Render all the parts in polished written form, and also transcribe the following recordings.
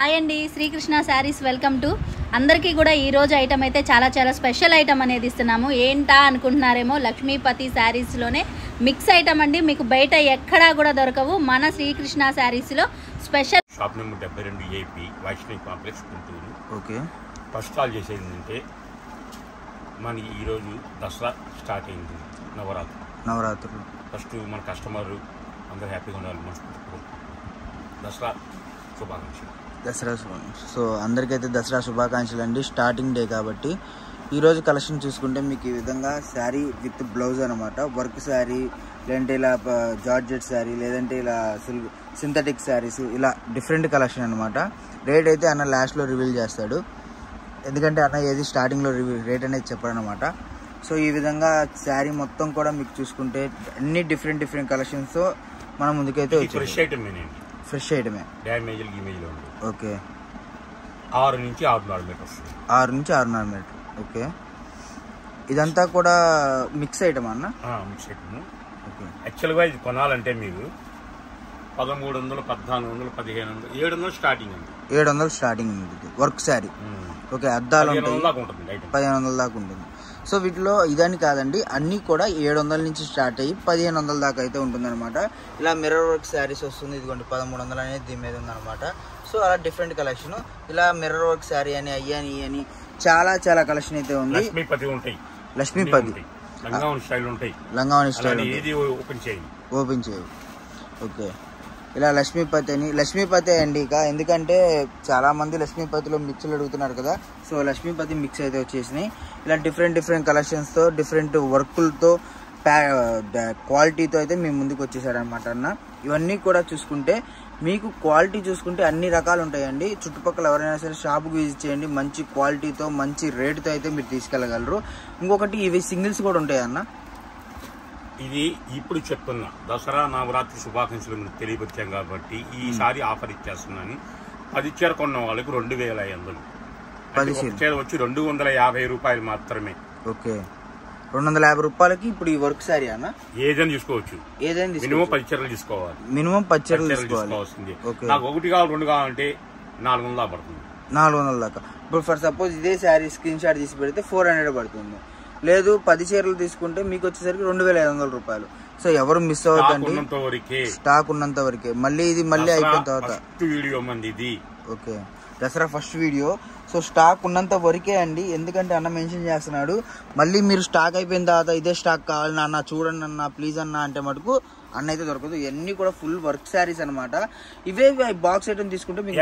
Hi అండి, Srikrishna saris welcome to. అందరికీ కూడా ఈరోజు ఐటమ్ అయితే చాలా స్పెషల్ ఐటమ్ అనేది ఇస్తున్నాము. ఏంటా అనుకుంటున్నారేమో, లక్ష్మీపతి శారీస్లోనే మిక్స్ ఐటమ్ అండి. మీకు బయట ఎక్కడా కూడా దొరకవు. మన శ్రీకృష్ణ శారీస్లో special. Shop number 72 AP Vaishnavi complex Guntur. Okay, first call చేసేది ఏంటంటే మనకి ఈరోజు దసరా స్టార్ట్ అయింది. నవరాత్రులు ఫస్ట్ మన కస్టమర్ అందరూ హ్యాపీగా ఉండాలి. మనస్ఫూర్తిగా దసరా శుభాకాంక్షలు. సో అందరికైతే దసరా శుభాకాంక్షలు అండి. స్టార్టింగ్ డే కాబట్టి ఈరోజు కలెక్షన్ చూసుకుంటే మీకు ఈ విధంగా శారీ విత్ బ్లౌజ్ అనమాట. వర్క్ శారీ, లేదంటే ఇలా జార్జెట్ శారీ, లేదంటే ఇలా సింథటిక్ శారీస్, ఇలా డిఫరెంట్ కలెక్షన్ అనమాట. రేట్ అయితే అన్న లాస్ట్లో రివీల్ చేస్తాడు, ఎందుకంటే అన్న ఏది స్టార్టింగ్లో రేట్ అనేది చెప్పారనమాట. సో ఈ విధంగా శారీ మొత్తం కూడా మీకు చూసుకుంటే అన్ని డిఫరెంట్ కలెక్షన్స్తో మనం ముందుకైతే వచ్చాయి. ఫ్రెష్ ఐటమే, డ్యామేజ్ ఇమేజ్లో ఉంది. ఓకే, 6 నుంచి 6.5 మీటర్స్. 6 నుంచి 6.5 మీటర్. ఓకే, ఇదంతా కూడా మిక్స్ ఐటమ్ అన్న. Mix item. ఓకే, యాక్చువల్గా ఇది కొనాలంటే మీకు 1300, 1400, 1500, 700 స్టార్టింగ్ ఉంది. 700 స్టార్టింగ్ ఉంటుంది వర్క్ శారీ. ఓకే, అద్దాలు ఉంటాయి, 1500 దాకా ఉంటుంది. సో వీటిలో ఇదని కాదండి, అన్నీ కూడా 700 నుంచి స్టార్ట్ అయ్యి 1500 దాకా అయితే ఉంటుందన్నమాట. ఇలా మిర్రర్ వర్క్ శారీస్ వస్తుంది. ఇదిగోండి 1300 అనేది దీని మీద ఉందన్నమాట. సో అలా డిఫరెంట్ కలెక్షన్. ఇలా మిర్రర్ వర్క్ శారీ అని, అయ్యని అని చాలా కలెక్షన్ అయితే ఉంది. లక్ష్మీపతి ఉంటాయి, లక్ష్మీపతి లంగావని స్టైల్ ఉంటాయి. లంగావని స్టైల్ ఓపెన్ చేయి. ఓకే, ఇలా లక్ష్మీపతి అండి. ఇక ఎందుకంటే చాలా మంది లక్ష్మీపతిలో మిక్స్లు అడుగుతున్నారు కదా, సో లక్ష్మీపతి మిక్స్ అయితే వచ్చేసినాయి. ఇలా డిఫరెంట్ కలెక్షన్స్తో, డిఫరెంట్ వర్కులతో, క్వాలిటీతో అయితే మేము ముందుకు వచ్చేసారనమాట అన్న. ఇవన్నీ కూడా చూసుకుంటే మీకు క్వాలిటీ చూసుకుంటే అన్ని రకాలు ఉంటాయండి. చుట్టుపక్కల ఎవరైనా సరే షాప్కి విజిట్ చేయండి. మంచి క్వాలిటీతో, మంచి రేటుతో అయితే మీరు తీసుకెళ్ళగలరు. ఇంకొకటి ఇవి సింగిల్స్ కూడా ఉంటాయి అన్న. ఇది ఇప్పుడు చెప్తున్నా, దసరా నవరాత్రి శుభాకాంక్షలు తెలియపరిచాం కాబట్టి ఈసారి ఆఫర్ ఇచ్చేస్తున్నాను. 10 చీర కొన్న వాళ్ళకి 2500. 10 చీర వచ్చి 250 రూపాయలు మాత్రమే. ఓకే, 250 రూపాయలకి ఇప్పుడు ఈ వర్క్ శారీ అన్న ఏదైనా తీసుకోవచ్చు. మినిమం 10 చీరలు తీసుకోవాలి. మినిమం 10 చీరలు తీసుకోవాల్సింది. నాకు 1 కావాలి 2 కావాలంటే 400 పడుతుంది. 400 దాకా. ఇప్పుడు ఫర్ సపోజ్ ఇదే శారీ స్క్రీన్ షాట్ తీసి పెడితే 400 పడుతుంది. లేదు 10 చీరలు తీసుకుంటే మీకు వచ్చేసరికి 2500 రూపాయలు. సో ఎవరు మిస్ అవ్వద్దండి, స్టాక్ ఉన్నంత వరకే. మళ్ళీ అయిపోయిన తర్వాత వీడియో మంది ఇది. Okay, Dasara first video. So stock ఉన్నంత వరకే అండి, ఎందుకంటే అన్న మెన్షన్ చేస్తున్నాడు. మళ్ళీ మీరు స్టాక్ అయిపోయిన తర్వాత ఇదే స్టాక్ కావాలి అన్న, చూడండి అన్న, ప్లీజ్ అన్న అంటే మటుకు అన్న అయితే దొరకదు. ఇవన్నీ కూడా ఫుల్ వర్క్ శారీస్ అనమాట. ఇవే బాక్స్ ఐటమ్ తీసుకుంటే మీకు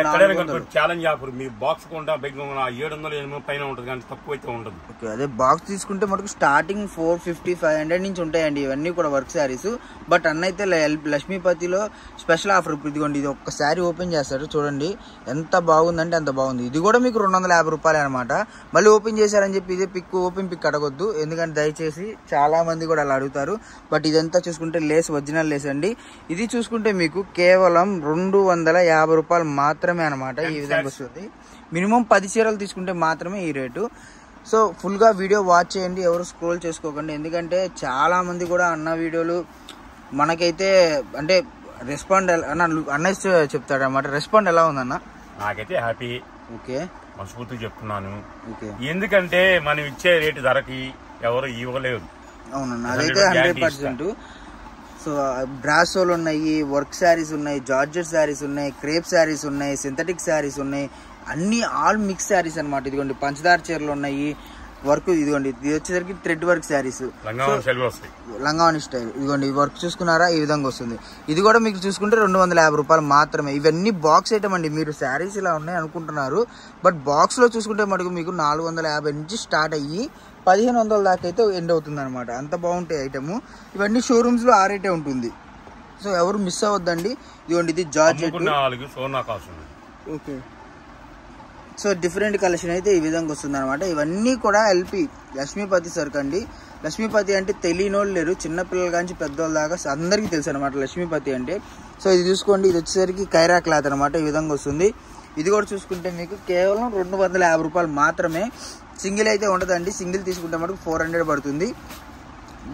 ఛాలెంజ్ ఆఫర్. మీ బాక్స్ కొంటా 700 పైన ఉంటుంది, కానీ తక్కువ అయితే ఉండదు. ఓకే, అదే బాక్స్ తీసుకుంటే మటుకు స్టార్టింగ్ 450, 500 నుంచి ఉంటాయండి. ఇవన్నీ కూడా వర్క్ శారీస్. బట్ అన్న అయితే లక్ష్మీపతిలో స్పెషల్ ఆఫర్. ఇదిగోండి, ఇది ఒక్క శారీ ఓపెన్ చేస్తారు చూడండి, ఎంత బాగుందంటే అంత బాగుంది. ఇది కూడా మీకు 250 రూపాయలు అనమాట. మళ్ళీ ఓపెన్ చేశారని చెప్పి ఇదే ఓపెన్ పిక్ అడగొద్దు, ఎందుకంటే దయచేసి చాలా మంది కూడా అలా అడుగుతారు. బట్ ఇదంతా చూసుకుంటే లేస్, ఒరిజినల్ లేస్ అండి. ఇది చూసుకుంటే మీకు కేవలం 250 రూపాయలు మాత్రమే అనమాట. ఈ విధంగా వస్తుంది. మినిమం 10 చీరలు తీసుకుంటే మాత్రమే ఈ రేటు. సో ఫుల్గా వీడియో వాచ్ చేయండి, ఎవరు స్క్రోల్ చేసుకోకండి. ఎందుకంటే చాలా మంది కూడా అన్న వీడియోలు మనకైతే అంటే రెస్పాండ్ అన్న చెప్తాడు అనమాట. రెస్పాండ్ ఎలా ఉందన్న? నాకైతే హ్యాపీ. ఓకే, మనస్ఫూర్తిగా చెప్తున్నాను. ఎందుకంటే మనం ఇచ్చే రేటు ధరకి ఎవరు ఇవ్వలేరు. అవునన్న, అదైతే 100%. సో బ్రాసోలు ఉన్నాయి, వర్క్ శారీస్ ఉన్నాయి, జార్జెట్ శారీస్ ఉన్నాయి, క్రేప్ శారీస్ ఉన్నాయి, సింథటిక్ శారీస్ ఉన్నాయి, అన్ని ఆల్ మిక్స్ శారీస్ అనమాట. ఇదిగోండి పంచదార చీరలు ఉన్నాయి, వర్క్. ఇదిగోండి ఇది వచ్చేసరికి థ్రెడ్ వర్క్ శారీస్, లంగావని స్టైల్. ఇదిగోండి ఈ వర్క్ చూసుకున్నారా, ఈ విధంగా వస్తుంది. ఇది కూడా మీకు చూసుకుంటే 250 రూపాయలు మాత్రమే. ఇవన్నీ బాక్స్ ఐటమ్ అండి. మీరు శారీస్ ఇలా ఉన్నాయి అనుకుంటున్నారు, బట్ బాక్స్ లో చూసుకుంటే మటుకు మీకు 450 నుంచి స్టార్ట్ అయ్యి 1500 దాకా అయితే ఎండ్ అవుతుంది అనమాట. అంత బాగుంటాయి ఐటమ్. ఇవన్నీ షోరూమ్స్ లో ఆ రేటే ఉంటుంది. సో ఎవరు మిస్ అవ్వద్దండి. ఇదిగోండి ఇది georgette. Okay, so different collection అయితే ఈ విధంగా వస్తుంది అనమాట. ఇవన్నీ కూడా ఎల్పి లక్ష్మీపతి సరుకు అండి. లక్ష్మీపతి అంటే తెలియని వాళ్ళు లేరు, చిన్నపిల్లల కానీ పెద్దవాళ్ళ దాకా అందరికీ తెలుసు అనమాట లక్ష్మీపతి అంటే. సో ఇది చూసుకోండి, ఇది వచ్చేసరికి కైరా క్లాత్ అనమాట. ఈ విధంగా వస్తుంది. ఇది కూడా చూసుకుంటే మీకు కేవలం 250 రూపాయలు మాత్రమే. సింగిల్ అయితే ఉండదండి, సింగిల్ తీసుకుంటే మనకు 400 పడుతుంది.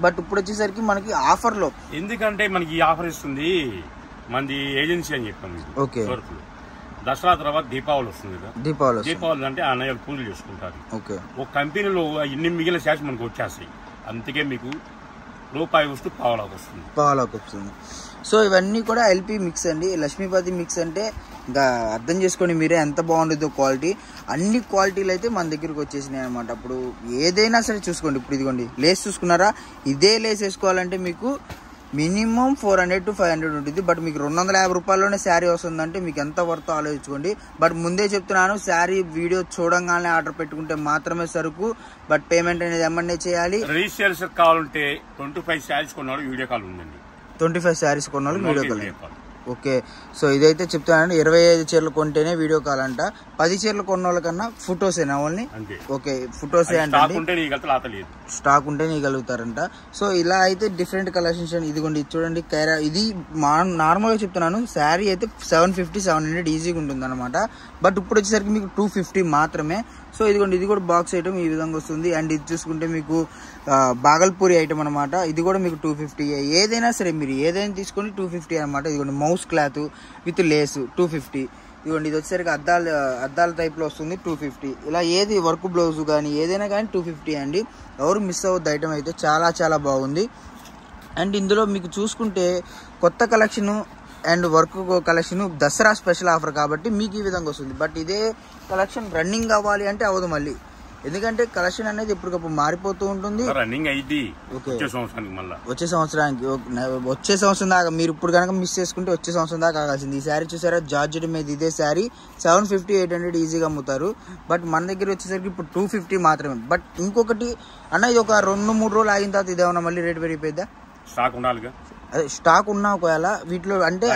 బట్ ఇప్పుడు వచ్చేసరికి మనకి ఆఫర్లో, ఎందుకంటే మనకి ఆఫర్ ఇస్తుంది మంది ఏజెన్సీ అని చెప్పాను. ఓకే, దసరా తర్వాత దీపావళి వస్తుంది కదా, దీపావళి అంటే అన్నయ్య పూజలు చేసుకుంటారు. ఓకే, ఒక కంపెనీలో ఇన్ని మిగిలిన శాఖ మనకు వచ్చేస్తాయి. అందుకే మీకు రూపాయి వస్తూ పావలాకు వస్తుంది. సో ఇవన్నీ కూడా ఎల్పి మిక్స్ అండి. లక్ష్మీపతి మిక్స్ అంటే ఇంకా అర్థం చేసుకోండి మీరే ఎంత బాగుంటుందో క్వాలిటీ. అన్ని క్వాలిటీలు అయితే మన దగ్గరకు వచ్చేసినాయి అనమాట. అప్పుడు ఏదైనా సరే చూసుకోండి. ఇప్పుడు ఇదిగోండి లేస్ చూసుకున్నారా, ఇదే లేస్ వేసుకోవాలంటే మీకు మినిమం 400 to 500 ఉంటుంది. బట్ మీకు 250 రూపాయల్లోనే శారీ వస్తుందంటే మీకు ఎంత వర్తో ఆలోచించుకోండి. బట్ ముందే చెప్తున్నాను, శారీ వీడియో చూడంగానే ఆర్డర్ పెట్టుకుంటే మాత్రమే సరుకు. బట్ పేమెంట్ అనేది ఎమ్మెల్యే చేయాలి. రిజిస్ట్రేషన్ కావాలంటే 25 శారీస్ కొన్నాడు వీడియో కాల్ ఉందండి. 25 శారీస్ కొన్నాడు వీడియో కాల్. ఓకే, సో ఇదైతే చెప్తానండి. 25 చీరలు కొంటేనే వీడియో కాల్ అంట. 10 చీరలు కొన్న వాళ్ళకన్నా ఫొటోసేనా ఓన్లీ. ఓకే, ఫొటోసే అంటే స్టాక్ ఉంటే నీగలుగుతారంట. సో ఇలా అయితే డిఫరెంట్ కలెక్షన్స్. ఇదిగోండి చూడండి, ఇది నార్మల్ గా చెప్తున్నాను. శారీ అయితే 750-700 ఈజీగా ఉంటుంది అనమాట. బట్ ఇప్పుడు వచ్చేసరికి మీకు 250 మాత్రమే. సో ఇదిగోండి, ఇది కూడా బాక్స్ ఐటమ్ ఈ విధంగా వస్తుంది. అండ్ ఇది చూసుకుంటే మీకు బాగల్పూరి ఐటమ్ అనమాట. ఇది కూడా మీకు 250. ఏదైనా సరే మీరు ఏదైనా తీసుకొని 250 అనమాట. ఇదిగోండి మౌస్ క్లాత్ విత్ లేస్ 250. ఇదిగోండి ఇది వచ్చేసరికి అద్దాల టైప్ లో వస్తుంది 250. ఇలా ఏది వర్క్ బ్లౌజ్ కానీ ఏదైనా కానీ 250 అండి. ఎవరు మిస్ అవ్వద్దు, ఐటమ్ అయితే చాలా చాలా బాగుంది. అండ్ ఇందులో మీకు చూసుకుంటే కొత్త collection and work collection Dasara special offer కాబట్టి మీకు ఈ విధంగా వస్తుంది. బట్ ఇదే కలెక్షన్ రన్నింగ్ అవ్వాలి అంటే అవ్వదు మళ్ళీ, ఎందుకంటే కలెక్షన్ అనేది ఎప్పటికప్పుడు మారిపోతూ ఉంటుంది. వచ్చే సంవత్సరం దాకా మీరు ఇప్పుడు కనుక మిస్ చేసుకుంటే వచ్చే సంవత్సరం దాకా ఆగాల్సింది. ఈ శారీ చూసారా, జార్జెట్ మీద ఇదే శారీ 750-800 ఈజీగా అమ్ముతారు. బట్ మన దగ్గర వచ్చేసరికి ఇప్పుడు 250 మాత్రమే. బట్ ఇంకొకటి అన్న, ఇది ఒక 2-3 రోజులు ఆగిన తర్వాత ఇదేమన్నా మళ్ళీ రేట్ పెరిగిపోద్దా? అదే స్టాక్ ఉన్నా ఒకవేళ వీటిలో అంటే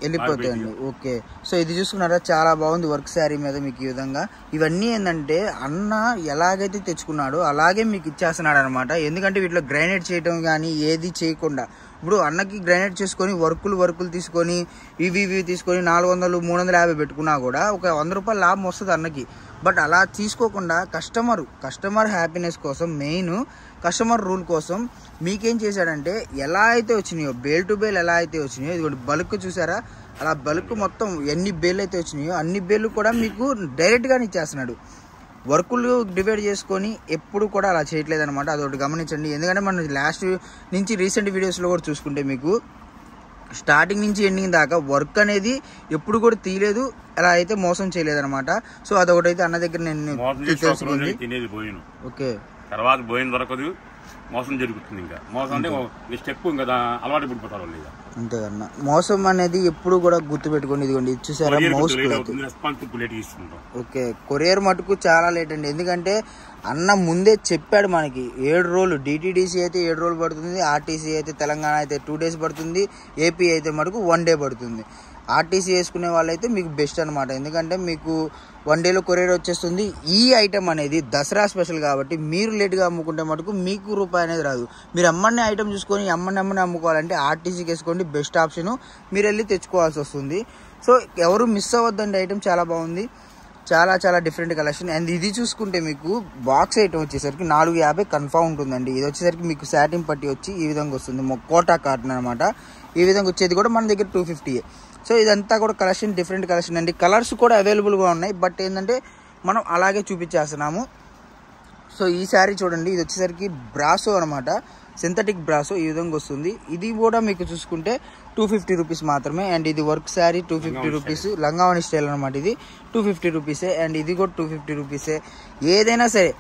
వెళ్ళిపోతాయండి. ఓకే, సో ఇది చూసుకున్నారా, చాలా బాగుంది వర్క్ శారీ మీద మీకు ఈ విధంగా. ఇవన్నీ ఏంటంటే అన్న ఎలాగైతే తెచ్చుకున్నాడో అలాగే మీకు ఇచ్చేస్తున్నాడు అనమాట. ఎందుకంటే వీటిలో గ్రైనేట్ చేయడం కానీ ఏది చేయకుండా, ఇప్పుడు అన్నకి గ్రైనేట్ చేసుకొని వర్కులు తీసుకొని ఇవి తీసుకొని 400-350 పెట్టుకున్నా కూడా ఒక 100 రూపాయలు లాభం వస్తుంది అన్నకి. బట్ అలా తీసుకోకుండా కస్టమర్ హ్యాపీనెస్ కోసం, మెయిన్ కస్టమర్ రూల్ కోసం మీకేం చేశాడంటే ఎలా అయితే వచ్చినాయో బేల్ టు బేల్ ఎలా అయితే వచ్చినాయో, ఇదిగోండి బల్క్ చూసారా, అలా బల్క్ మొత్తం ఎన్ని బేల్ అయితే వచ్చినాయో అన్ని బేళ్ళు కూడా మీకు డైరెక్ట్గానే ఇచ్చేస్తున్నాడు. వర్కులు డివైడ్ చేసుకొని ఎప్పుడు కూడా అలా చేయట్లేదు అనమాట. అదొకటి గమనించండి. ఎందుకంటే మనం లాస్ట్ నుంచి రీసెంట్ వీడియోస్లో కూడా చూసుకుంటే మీకు స్టార్టింగ్ నుంచి ఎండింగ్ దాకా వర్క్ అనేది ఎప్పుడు కూడా తీయలేదు, అలా అయితే మోసం చేయలేదు అనమాట. సో అదొకటి అయితే అన్న దగ్గర నేను తెలుసుకుంది. ఓకే, తర్వాత పోయిన దొరకదు, మోసం జరుగుతుంది. ఇంకా మోసం అంటే స్టెప్ ఇంకా అలవాటు పడిపోతారు లేదా అంతే కన్నా. మోసం అనేది ఎప్పుడు కూడా గుర్తు పెట్టుకోండి. ఇదిగోండి చూసారా మౌస్ క్లాత్. ఓకే, కొరియర్ మటుకు చాలా లేట్ అండి. ఎందుకంటే అన్న ముందే చెప్పాడు మనకి 7 రోజులు. డిటిడిసి అయితే 7 రోజులు పడుతుంది, ఆర్టీసీ అయితే తెలంగాణ అయితే 2 days పడుతుంది, ఏపీ అయితే మటుకు 1 day పడుతుంది. ఆర్టీసీ వేసుకునే వాళ్ళైతే మీకు బెస్ట్ అనమాట. ఎందుకంటే మీకు 1 day కొరియర్ వచ్చేస్తుంది. ఈ ఐటమ్ అనేది దసరా స్పెషల్ కాబట్టి మీరు లేట్గా అమ్ముకుంటే మటుకు మీకు రూపాయి అనేది రాదు. మీరు అమ్మని ఐటమ్ చూసుకొని అమ్మని అమ్ముకోవాలంటే ఆర్టీసీకి వేసుకోండి, బెస్ట్ ఆప్షన్. మీరు వెళ్ళి తెచ్చుకోవాల్సి వస్తుంది. సో ఎవరు మిస్ అవ్వద్దండి, ఐటమ్ చాలా బాగుంది, చాలా చాలా డిఫరెంట్ కలెక్షన్. అండ్ ఇది చూసుకుంటే మీకు బాక్స్ ఐటమ్ వచ్చేసరికి 450 కన్ఫామ్ ఉంటుందండి. ఇది వచ్చేసరికి మీకు సాటిన్ పట్టి వచ్చి ఈ విధంగా వస్తుంది, కోటా కాటన్ అనమాట. ఈ విధంగా వచ్చేది కూడా మన దగ్గర 250. సో ఇదంతా కూడా కలెక్షన్ డిఫరెంట్ కలెక్షన్ అండి. కలర్స్ కూడా అవైలబుల్గా ఉన్నాయి. బట్ ఏంటంటే మనం అలాగే చూపించేస్తున్నాము. సో ఈ శారీ చూడండి, ఇది వచ్చేసరికి బ్రాసో అనమాట, సింథటిక్ బ్రాసో ఈ విధంగా వస్తుంది. ఇది కూడా మీకు చూసుకుంటే 250 రూపీస్ మాత్రమే. అండ్ ఇది వర్క్ శారీ 250 రూపీస్, లంగావణి స్టైల్ అనమాట. ఇది 250 రూపీసే. అండ్ ఇది కూడా 250 రూపీసే. ఏదైనా సరే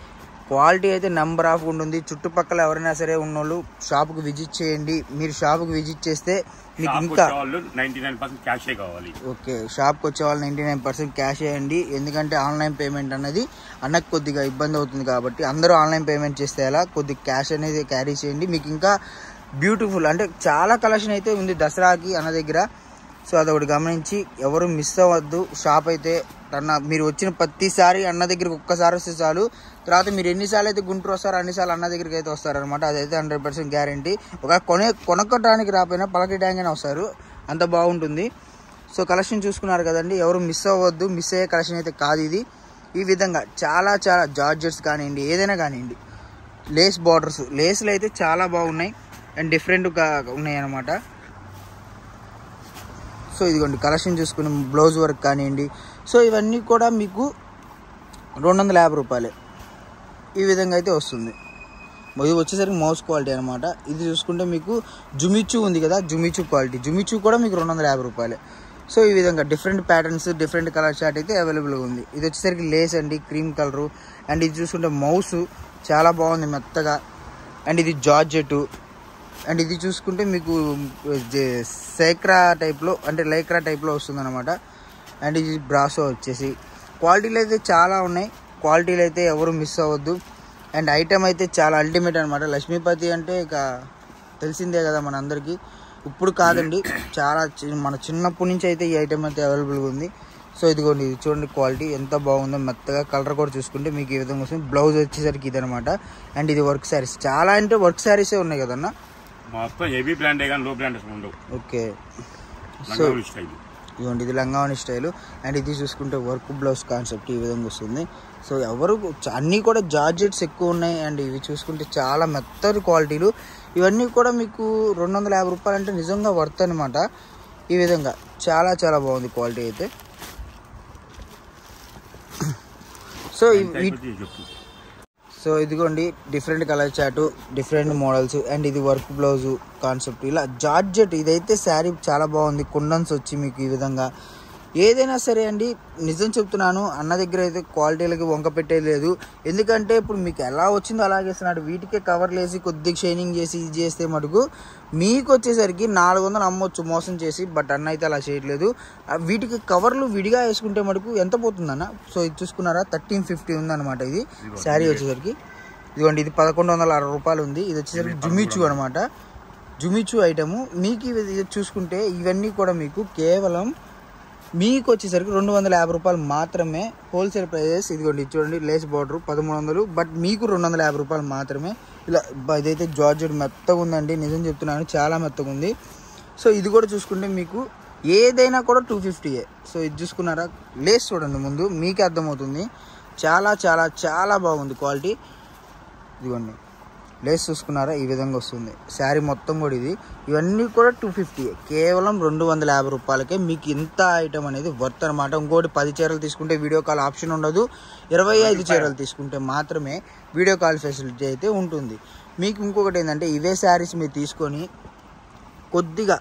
క్వాలిటీ అయితే నెంబర్ ఆఫ్ ఉంటుంది. చుట్టుపక్కల ఎవరైనా సరే ఉన్నోళ్ళు షాప్కి విజిట్ చేయండి. మీరు షాప్కి విజిట్ చేస్తే మీకు ఇంకా 99% క్యాషే కావాలి. ఓకే, షాప్కి వచ్చే వాళ్ళు 99% క్యాష్ చేయండి. ఎందుకంటే ఆన్లైన్ పేమెంట్ అనేది అన్నకు కొద్దిగా ఇబ్బంది అవుతుంది కాబట్టి అందరూ ఆన్లైన్ పేమెంట్ చేస్తే అలా కొద్దిగా క్యాష్ అనేది క్యారీ చేయండి. మీకు ఇంకా బ్యూటిఫుల్ అంటే చాలా కలెక్షన్ అయితే ఉంది దసరాకి అన్న దగ్గర. సో అదొకటి గమనించి ఎవరు మిస్ అవ్వద్దు. షాప్ అయితే అన్న మీరు వచ్చిన ప్రతిసారి అన్న దగ్గరికి ఒక్కసారి వస్తే చాలు. తర్వాత మీరు ఎన్నిసార్లు అయితే గుంటూరు వస్తారో అన్నిసార్లు అన్న దగ్గరికి అయితే వస్తారనమాట. అదైతే 100% గ్యారంటీ. ఒక కొనక్కడానికి రాకపోయినా పలకటానికైనా వస్తారు, అంత బాగుంటుంది. సో కలెక్షన్ చూసుకున్నారు కదండి, ఎవరు మిస్ అవ్వద్దు. మిస్ అయ్యే కలెక్షన్ అయితే కాదు ఇది. ఈ విధంగా చాలా చాలా జార్జెట్స్ కానివ్వండి, ఏదైనా కానివ్వండి, లేస్ బార్డర్స్, లేస్లు అయితే చాలా బాగున్నాయి అండ్ డిఫరెంట్గా ఉన్నాయి అనమాట. సో ఇదిగోండి కలెక్షన్ చూసుకుని బ్లౌజ్ వర్క్ కానివ్వండి. సో ఇవన్నీ కూడా మీకు 250 రూపాయలే ఈ విధంగా అయితే వస్తుంది. ఇది వచ్చేసరికి మౌస్ క్వాలిటీ అనమాట. ఇది చూసుకుంటే మీకు జుమిచూ ఉంది కదా, జుమిచూ క్వాలిటీ, జుమిచూ కూడా మీకు 250 రూపాయలే. సో ఈ విధంగా different patterns different colour chart అయితే అవైలబుల్గా ఉంది. ఇది వచ్చేసరికి లేస్ అండి, క్రీమ్ కలరు. అండ్ ఇది చూసుకుంటే మౌస్ చాలా బాగుంది మెత్తగా. అండ్ ఇది జార్జెట్. అండ్ ఇది చూసుకుంటే మీకు సేక్రా టైప్లో అంటే లైక్రా టైప్లో వస్తుంది అనమాట. అండ్ ఇది బ్రాసో వచ్చేసి క్వాలిటీలు అయితే చాలా ఉన్నాయి. క్వాలిటీలు అయితే ఎవరు మిస్ అవ్వద్దు. అండ్ ఐటమ్ అయితే చాలా అల్టిమేట్ అనమాట. లక్ష్మీపతి అంటే ఇక తెలిసిందే కదా మన అందరికీ. ఇప్పుడు కాదండి, చాలా మన చిన్నప్పటి నుంచి అయితే ఈ ఐటమ్ అయితే అవైలబుల్గా ఉంది. సో ఇదిగోండి, ఇది చూడండి క్వాలిటీ ఎంత బాగుందో మెత్తగా. కలర్ కూడా చూసుకుంటే మీకు ఈ విధంగా వస్తుంది. బ్లౌజ్ వచ్చేసరికి ఇది అనమాట. అండ్ ఇది వర్క్ శారీస్, చాలా అంటే వర్క్ శారీసే ఉన్నాయి కదన్నా. మొత్తం హెవీ బ్రాండే కానీ లో బ్రాండెస్ ఉండవు. ఓకే, సో ఇదిగోండి ఇది లంగావని స్టైలు. అండ్ ఇది చూసుకుంటే వర్క్ బ్లౌజ్ కాన్సెప్ట్ ఈ విధంగా వస్తుంది. సో ఎవరు అన్నీ కూడా జార్జెట్స్ ఎక్కువ ఉన్నాయి. అండ్ ఇవి చూసుకుంటే చాలా మెత్తటి క్వాలిటీలు. ఇవన్నీ కూడా మీకు 250 రూపాయలు అంటే నిజంగా వర్త్ అనమాట. ఈ విధంగా చాలా చాలా బాగుంది క్వాలిటీ అయితే. సో ఇదిగోండి different colour chart, different models. And ఇది వర్క్ బ్లౌజు కాన్సెప్ట్ ఇలా జార్జెట్. ఇదైతే శారీ చాలా బాగుంది. కుండన్స్ వచ్చి మీకు ఈ విధంగా ఏదైనా సరే అండి, నిజం చెప్తున్నాను, అన్న దగ్గర అయితే క్వాలిటీలకి వంక పెట్టేది లేదు. ఎందుకంటే ఇప్పుడు మీకు ఎలా వచ్చిందో అలాగే ఇస్తున్నాడు. వీటికే కవర్లు వేసి కొద్దిగా షైనింగ్ చేసి ఇది చేస్తే మటుకు మీకు వచ్చేసరికి 400 అమ్మొచ్చు మోసం చేసి. బట్ అన్న అయితే అలా చేయట్లేదు. వీటికి కవర్లు విడిగా వేసుకుంటే మటుకు ఎంత పోతుందన్న? సో ఇది చూసుకున్నారా, 1350 ఉందన్నమాట ఇది శారీ వచ్చేసరికి. ఇదిగోండి ఇది 1160 రూపాయలు ఉంది. ఇది వచ్చేసరికి జుమిచూ అనమాట, జుమిచూ ఐటము. మీకు ఇది చూసుకుంటే ఇవన్నీ కూడా మీకు కేవలం మీకు వచ్చేసరికి 250 రూపాయలు మాత్రమే హోల్సేల్ ప్రైజెస్. ఇదిగోండి చూడండి లేస్ బార్డర్ 1300, బట్ మీకు 250 రూపాయలు మాత్రమే. ఇలా ఇదైతే జార్జెట్ మెత్తగా ఉందండి, నిజం చెప్తున్నాను చాలా మెత్తగా ఉంది. సో ఇది కూడా చూసుకుంటే మీకు ఏదైనా కూడా 250. సో ఇది చూసుకున్నారా, లేస్ చూడండి ముందు మీకే అర్థమవుతుంది. చాలా చాలా చాలా బాగుంది క్వాలిటీ. ఇదిగోండి లేస్ చూసుకున్నారా, ఈ విధంగా వస్తుంది శారీ మొత్తం కూడా. ఇది ఇవన్నీ కూడా 250, కేవలం 250 రూపాయలకే మీకు ఇంత ఐటమ్ అనేది వర్త్ అనమాట. ఇంకోటి 10 చీరలు తీసుకుంటే వీడియో కాల్ ఆప్షన్ ఉండదు. 25 చీరలు తీసుకుంటే మాత్రమే వీడియో కాల్ ఫెసిలిటీ అయితే ఉంటుంది. మీకు ఇంకొకటి ఏంటంటే, ఇవే శారీస్ మీరు తీసుకొని కొద్దిగా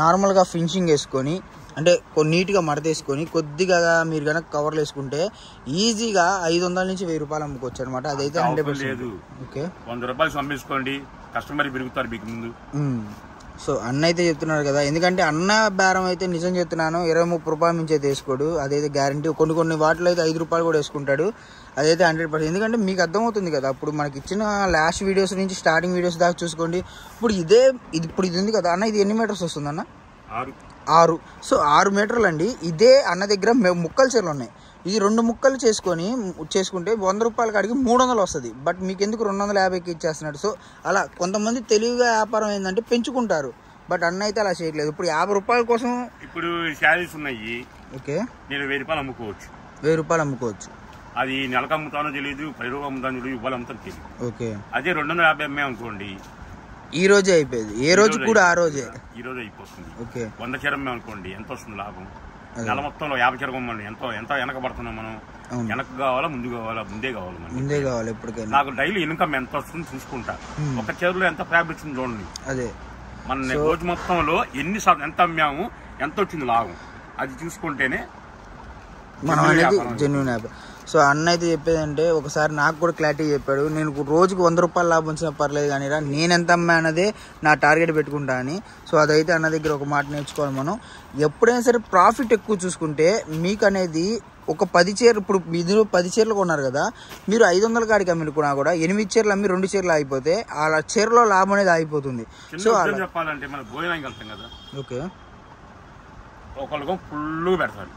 నార్మల్గా ఫినిషింగ్ వేసుకొని అంటే నీట్గా మడతేసుకొని కొద్దిగా మీరు కనుక కవర్లు వేసుకుంటే ఈజీగా 500 నుంచి 1000 రూపాయలు అమ్ముకోవచ్చు అనమాట. అదైతే 100%. ఓకే, 100 రూపాయలు పంపించుకోండి, కస్టమర్ పెరుగుతారు మీకు ముందు. సో అన్న అయితే చెప్తున్నారు కదా, ఎందుకంటే అన్న బేరం అయితే నిజం చెప్తున్నాను 20-30 రూపాయల నుంచి అయితే వేసుకోడు. అదైతే గ్యారంటీ. కొన్ని వాటిలో అయితే 5 రూపాయలు కూడా వేసుకుంటాడు. అదైతే 100%. ఎందుకంటే మీకు అర్థమవుతుంది కదా, అప్పుడు మనకి ఇచ్చిన లాస్ట్ వీడియోస్ నుంచి స్టార్టింగ్ వీడియోస్ దాకా చూసుకోండి. ఇప్పుడు ఇది ఉంది కదా అన్న, ఇది ఎన్ని మీటర్స్ వస్తుంది అన్న? 6. సో 6 మీటర్లు అండి. ఇదే అన్న దగ్గర ముక్కల చీరలు ఉన్నాయి. ఇది 2 ముక్కలు చేసుకుంటే 100 రూపాయల కాడికి 300 వస్తుంది. బట్ మీకు ఎందుకు 250కి ఇచ్చేస్తున్నాడు? సో అలా కొంతమంది తెలివిగా వ్యాపారం ఏంటంటే పెంచుకుంటారు. బట్ అన్న అయితే అలా చేయట్లేదు. ఇప్పుడు 50 రూపాయల కోసం ఇప్పుడు శారీస్ ఉన్నాయి. ఓకే, నేను 1000 రూపాయలు అమ్ముకోవచ్చు. 1000 రూపాయలు అమ్ముకోవచ్చు. అది నెలకు అమ్ముతానో తెలియదు, 10 రూపాయలు అమ్ముతానో తెలియదు, ఇవ్వాలి అమ్ముతానో తెలియదు. ఓకే, అదే 250 అమ్మే అనుకోండి, ఈ రోజే అయిపోయింది. ఏ రోజు కూడా ఆ రోజే ఈ రోజు అయిపోతుంది. ఓకే, 100 చీర అమ్మే అనుకోండి, ఎంత వస్తుంది లాభం? నెల మొత్తంలో 50 చీర కొమ్మండి, ఎంత వెనక పడుతున్నాం మనం. వెనక కావాలా ముందు కావాలా? ముందే కావాలి. ఎప్పటికైనా నాకు డైలీ ఇన్కమ్ ఎంత వస్తుంది చూసుకుంటా. ఒక చీరలో ఎంత ప్రాఫిట్ వచ్చింది చూడండి. అదే మన రోజు మొత్తంలో ఎంత అమ్మాము, ఎంత వచ్చింది లాభం, అది చూసుకుంటేనే మనం అనేది జెన్యూన్ యాప్. సో అన్న అయితే చెప్పేదంటే, ఒకసారి నాకు కూడా క్లారిటీ చెప్పాడు, నేను రోజుకు 100 రూపాయలు లాభం వచ్చినా పర్లేదు కానీ నేను ఎంత అమ్మా అన్నదే నా టార్గెట్ పెట్టుకుంటా అని. సో అదైతే అన్న దగ్గర ఒక మాట నేర్చుకోవాలి మనం. ఎప్పుడైనా సరే ప్రాఫిట్ ఎక్కువ చూసుకుంటే మీకు అనేది ఒక 10 చీరలు, ఇప్పుడు మీరు 10 చీరలు కొన్నారు కదా, మీరు 500 కాడికి అమ్ముకున్నా కూడా 8 చీరలు అమ్మి 2 చీరలు అయిపోతే ఆ చీరలో లాభం అనేది అయిపోతుంది. సో చెప్పాలంటే మన భోజనానికి వెళ్తాం కదా, ఓకే, ఒకళ్ళకం ఫుల్ పెడతారు,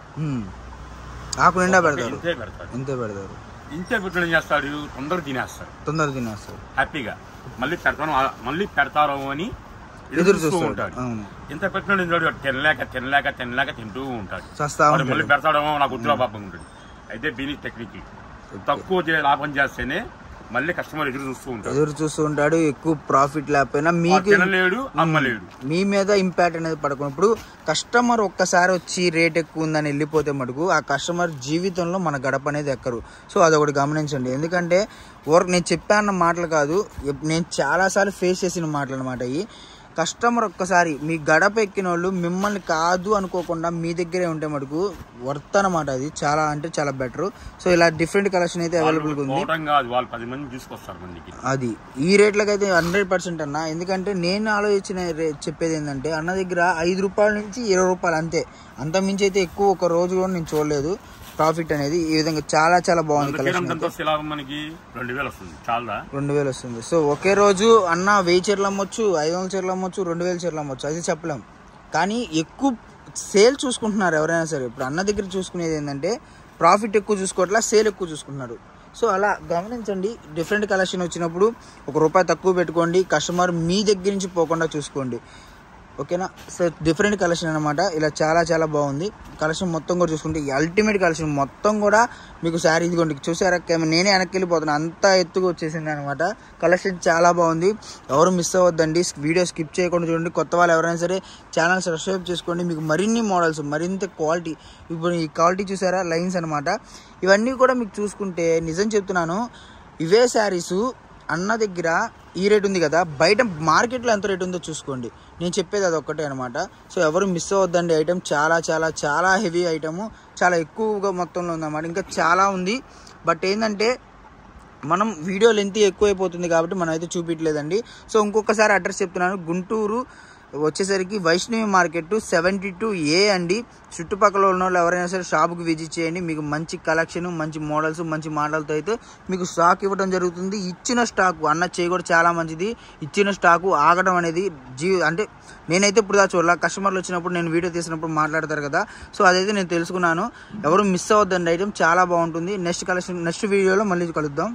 ఆకు నిండా పెడతారు, ఇంతే పెడతారు. ఇంతే పెట్టడం చేస్తాడు, తొందర తినేస్తారు హ్యాపీగా. మళ్ళీ పెడతారు అని ఎదురు చూస్తూ ఉంటాడు. ఇంత పెట్టినాడు తినలేక తింటూ ఉంటాడు. మళ్ళీ పెడతాడేమో నాకు ఉత్తర పాపం ఉంటుంది. అయితే బిజినెస్ టెక్నిక్ తక్కువ లాభం చేస్తేనే మళ్ళీ కస్టమర్ ఎదురు చూస్తూ ఉంటాడు. ఎక్కువ ప్రాఫిట్ లేకపోయినా మీకు తినలేడు, అమ్మలేడు. మీ మీద ఇంపాక్ట్ అనేది పడకుండా ఇప్పుడు కస్టమర్ ఒక్కసారి వచ్చి రేట్ ఎక్కువ ఉందని వెళ్ళిపోతే మటుకు ఆ కస్టమర్ జీవితంలో మన గడప అనేది ఎక్కరు. సో అదొకటి గమనించండి. ఎందుకంటే నేను చెప్పాన్న మాటలు కాదు, నేను చాలాసార్లు ఫేస్ చేసిన మాటలు అనమాట. ఈ కస్టమర్ ఒక్కసారి మీ గడప ఎక్కిన వాళ్ళు మిమ్మల్ని కాదు అనుకోకుండా మీ దగ్గరే ఉంటే మటుకు వర్త్ అనమాట. అది చాలా అంటే చాలా బెటర్. సో ఇలా డిఫరెంట్ కలెక్షన్ అయితే అవైలబుల్ ఉంది. అది ఈ రేట్లకి అయితే 100% అన్న. ఎందుకంటే నేను ఆలోచించిన చెప్పేది ఏంటంటే అన్న దగ్గర 5 రూపాయల నుంచి 20 రూపాయలు అంతే, అంత మించి అయితే ఎక్కువ ఒక రోజు కూడా నేను చూడలేదు ప్రాఫిట్ అనేది. ఈ విధంగా చాలా చాలా బాగుంది కలెక్షన్. 2000 వస్తుంది. సో ఒకే రోజు అన్న 1000 చీరలు అమ్మొచ్చు, 500 చీరలు అమ్మొచ్చు, 2000 చీరలు అమ్మొచ్చు, అది చెప్పలేం. కానీ ఎక్కువ సేల్ చూసుకుంటున్నారు ఎవరైనా సరే. ఇప్పుడు అన్న దగ్గర చూసుకునేది ఏంటంటే ప్రాఫిట్ ఎక్కువ చూసుకోవట్లా, సేల్ ఎక్కువ చూసుకుంటున్నారు. సో అలా గమనించండి. డిఫరెంట్ కలెక్షన్ వచ్చినప్పుడు ₹1 తక్కువ పెట్టుకోండి, కస్టమర్ మీ దగ్గర నుంచి పోకుండా చూసుకోండి. ఓకేనా? సో డిఫరెంట్ కలెక్షన్ అనమాట. ఇలా చాలా చాలా బాగుంది కలెక్షన్. మొత్తం కూడా చూసుకుంటే అల్టిమేట్ కలెక్షన్ మొత్తం కూడా మీకు శారీ ఇదిగోండి చూసారా, నేనే వెనక్కి వెళ్ళిపోతున్నాను, అంత ఎత్తుగా వచ్చేసింది అనమాట. కలెక్షన్ చాలా బాగుంది. ఎవరు మిస్ అవ్వద్దండి, వీడియో స్కిప్ చేయకుండా చూడండి. కొత్త వాళ్ళు ఎవరైనా సరే ఛానల్ సబ్స్క్రైబ్ చేసుకోండి. మీకు మరిన్ని మోడల్స్, మరింత క్వాలిటీ, ఇప్పుడు ఈ క్వాలిటీ చూసారా లైన్స్ అనమాట. ఇవన్నీ కూడా మీకు చూసుకుంటే నిజం చెప్తున్నాను, ఇవే శారీసు అన్న దగ్గర ఈ రేట్ ఉంది కదా, బయట మార్కెట్లో ఎంత రేట్ ఉందో చూసుకోండి. నేను చెప్పేది అది ఒక్కటే అనమాట. సో ఎవరు మిస్ అవ్వద్దండి. ఐటమ్ చాలా చాలా చాలా హెవీ ఐటము, చాలా ఎక్కువగా మొత్తంలో ఉందన్నమాట. ఇంకా చాలా ఉంది, బట్ ఏంటంటే మనం వీడియో లెంత్ ఎక్కువైపోతుంది కాబట్టి మనం అయితే చూపించలేదండి. సో ఇంకొకసారి అడ్రస్ చెప్తున్నాను. గుంటూరు వచ్చేసరికి వైష్ణవి మార్కెట్ 72A అండి. చుట్టుపక్కల ఉన్న వాళ్ళు ఎవరైనా సరే షాప్కి విజిట్ చేయండి. మీకు మంచి కలెక్షన్, మంచి మోడల్స్, మంచి మోడల్తో అయితే మీకు స్టాక్ ఇవ్వడం జరుగుతుంది. ఇచ్చిన స్టాక్ అన్న చేయి కూడా చాలా మంచిది. ఇచ్చిన స్టాకు ఆగడం అనేది అంటే నేనైతే ఇప్పుడు దా చూడాల, కస్టమర్లు వచ్చినప్పుడు నేను వీడియో తీసినప్పుడు మాట్లాడతారు కదా, సో అదైతే నేను తెలుసుకున్నాను. ఎవరు మిస్ అవ్వద్దండి. ఐటమ్ చాలా బాగుంటుంది. నెక్స్ట్ కలెక్షన్ నెక్స్ట్ వీడియోలో మళ్ళీ కలుద్దాం.